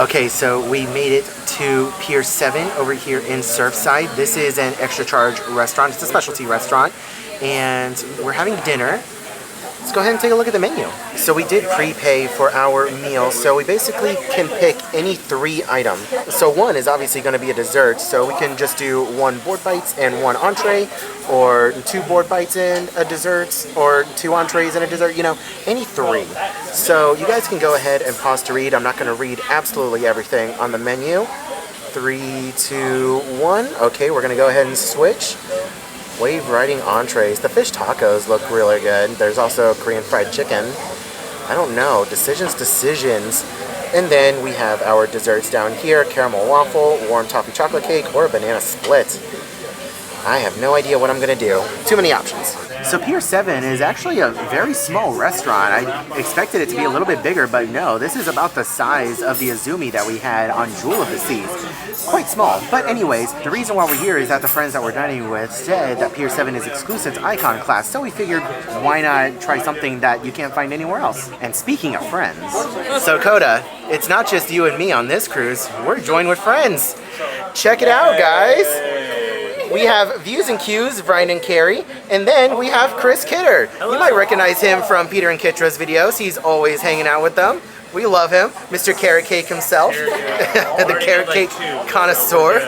Okay, so we made it to Pier 7 over here in Surfside. This is an extra charge restaurant. It's a specialty restaurant. And we're having dinner. Let's go ahead and take a look at the menu. So we did prepay for our meal, so we basically can pick any 3 items. So one is obviously going to be a dessert, so we can just do 1 board bites and 1 entree, or 2 board bites and a dessert, or 2 entrees and a dessert, you know, any 3. So you guys can go ahead and pause to read. I'm not going to read absolutely everything on the menu. 3, 2, 1. Okay, we're going to go ahead and switch. Wave riding entrees. The fish tacos look really good. There's also Korean fried chicken. I don't know. Decisions. And then we have our desserts down here. Caramel waffle, warm toffee chocolate cake, or a banana split. I have no idea what I'm going to do. Too many options. So Pier 7 is actually a very small restaurant. I expected it to be a little bit bigger, but no, this is about the size of the Azumi that we had on Jewel of the Seas. Quite small. But anyways, the reason why we're here is that the friends that we're dining with said that Pier 7 is exclusive to Icon Class, so we figured why not try something that you can't find anywhere else. And speaking of friends, so Coda, it's not just you and me on this cruise, we're joined with friends. Check it out, guys. We have Views and Cues, Brian and Carrie, and then we have Chris Kidder. You might recognize him from Peter and Kitra's videos. He's always hanging out with them. We love him. Mr. Carrot Cake himself, the carrot cake connoisseur.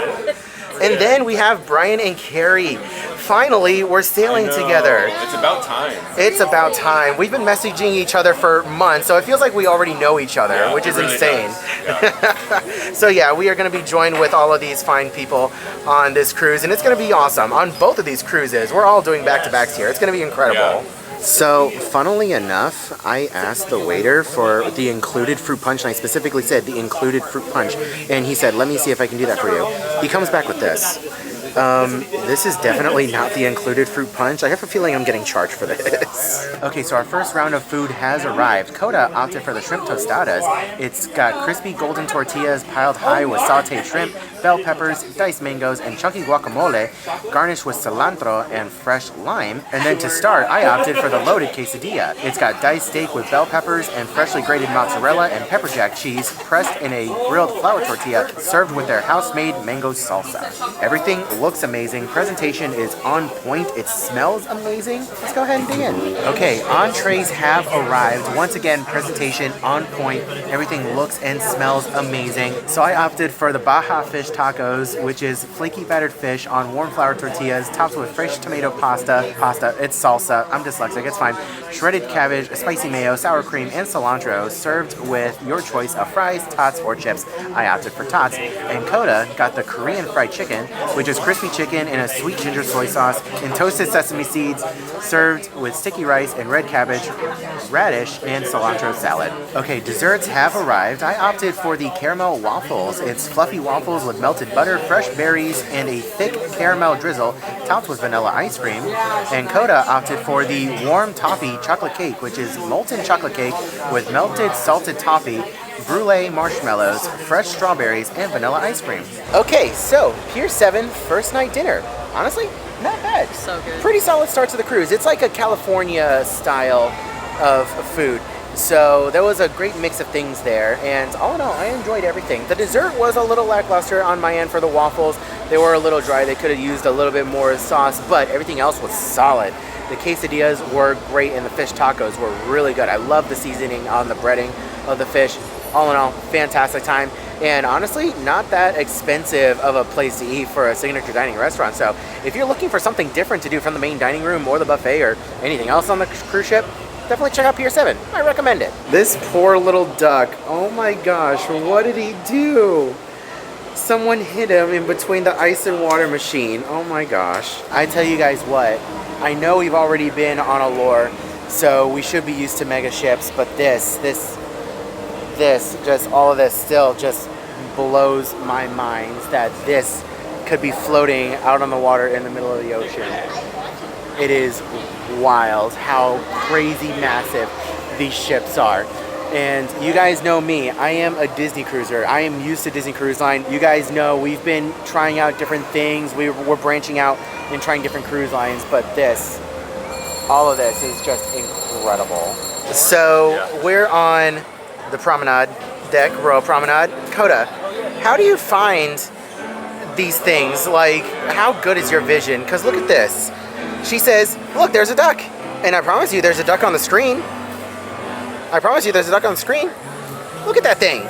And then we have Brian and Carrie. Finally, we're sailing together. It's about time. It's about time. We've been messaging each other for months, so it feels like we already know each other, which is really insane. Yeah. So yeah, we are going to be joined with all of these fine people on this cruise, and it's going to be awesome. On both of these cruises, we're all doing back-to-backs here. It's going to be incredible. Yeah. So, funnily enough, I asked the waiter for the included fruit punch, and I specifically said the included fruit punch, and he said, let me see if I can do that for you. He comes back with this. This is definitely not the included fruit punch. I have a feeling I'm getting charged for this. Okay, so our first round of food has arrived. Coda opted for the shrimp tostadas. It's got crispy golden tortillas piled high with sauteed shrimp, bell peppers, diced mangoes, and chunky guacamole, garnished with cilantro and fresh lime. And then to start, I opted for the loaded quesadilla. It's got diced steak with bell peppers and freshly grated mozzarella and pepper jack cheese pressed in a grilled flour tortilla served with their house-made mango salsa. Everything looks amazing. Presentation is on point. It smells amazing. Let's go ahead and dig in. Okay, entrees have arrived. Once again, presentation on point. Everything looks and smells amazing. So I opted for the Baja fish tacos, which is flaky battered fish on warm flour tortillas, topped with fresh tomato pasta. It's salsa. I'm dyslexic. It's fine. Shredded cabbage, spicy mayo, sour cream, and cilantro, served with your choice of fries, tots, or chips. I opted for tots. And Coda got the Korean fried chicken, which is crispy chicken in a sweet ginger soy sauce and toasted sesame seeds, served with sticky rice and red cabbage, radish, and cilantro salad. Okay, desserts have arrived. I opted for the caramel waffles. It's fluffy waffles with melted butter, fresh berries, and a thick caramel drizzle, topped with vanilla ice cream. And Coda opted for the warm toffee chocolate cake, which is molten chocolate cake with melted salted toffee, brulee marshmallows, fresh strawberries, and vanilla ice cream. Okay, so Pier 7 first night dinner. Honestly, not bad. So good. Pretty solid start to the cruise. It's like a California style of food. So there was a great mix of things there, and all in all, I enjoyed everything. The dessert was a little lackluster on my end for the waffles. They were a little dry. They could have used a little bit more sauce, but everything else was solid. The quesadillas were great, and the fish tacos were really good. I love the seasoning on the breading of the fish. All in all, fantastic time. And honestly, not that expensive of a place to eat for a signature dining restaurant. So if you're looking for something different to do from the main dining room or the buffet or anything else on the cruise ship, definitely check out Pier 7. I recommend it. This poor little duck. Oh my gosh, what did he do? Someone hit him in between the ice and water machine. Oh my gosh. I tell you guys what, I know we've already been on Allure, so we should be used to mega ships, but all of this still just blows my mind that this could be floating out on the water in the middle of the ocean. It is wild how crazy massive these ships are. And you guys know me, I am a Disney cruiser. I am used to Disney Cruise Line. You guys know we've been trying out different things. We're branching out and trying different cruise lines, but all of this is just incredible. So we're on the promenade deck, Royal Promenade. Coda, how do you find these things? Like, how good is your vision? Because look at this. She says, look, there's a duck. And I promise you there's a duck on the screen. I promise you there's a duck on the screen. Look at that thing.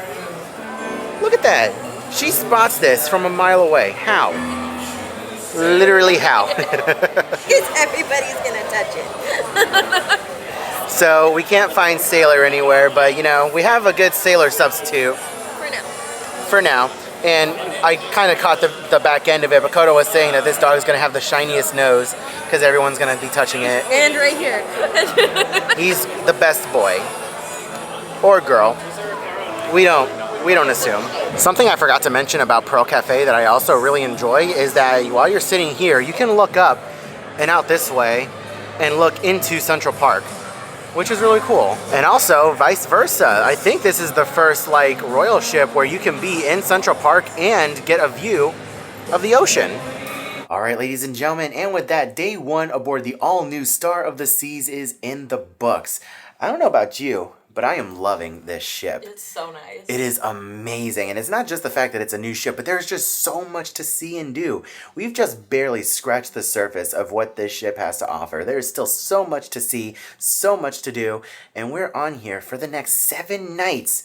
Look at that. She spots this from a mile away. How? Literally how? Because everybody's gonna touch it. So we can't find Sailor anywhere, but you know, we have a good Sailor substitute. For now. And I kind of caught the back end of it, but Koda was saying that this dog is going to have the shiniest nose because everyone's going to be touching it. And right here. He's the best boy. Or girl. We don't assume. Something I forgot to mention about Pearl Cafe that I also really enjoy is that while you're sitting here, you can look up and out this way and look into Central Park, which is really cool. And also vice versa. I think this is the first like royal ship where you can be in Central Park and get a view of the ocean. All right, ladies and gentlemen, and with that, day one aboard the all-new Star of the Seas is in the books. I don't know about you, but I am loving this ship. It's so nice. It is amazing. And it's not just the fact that it's a new ship, but there's just so much to see and do. We've just barely scratched the surface of what this ship has to offer. There's still so much to see, so much to do, and we're on here for the next 7 nights.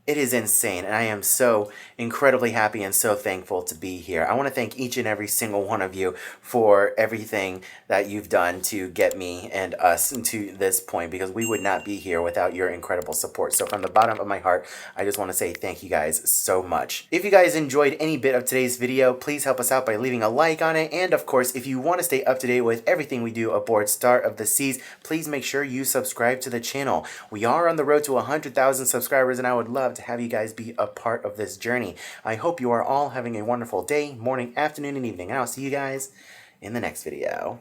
It is insane, and I am so incredibly happy and so thankful to be here. I want to thank each and every single one of you for everything that you've done to get me and us to this point, because we would not be here without your incredible support. So from the bottom of my heart, I just want to say thank you guys so much. If you guys enjoyed any bit of today's video, please help us out by leaving a like on it. And of course, if you want to stay up to date with everything we do aboard Star of the Seas, please make sure you subscribe to the channel. We are on the road to 100,000 subscribers, and I would love to have you guys be a part of this journey. I hope you are all having a wonderful day, morning, afternoon, and evening, and I'll see you guys in the next video.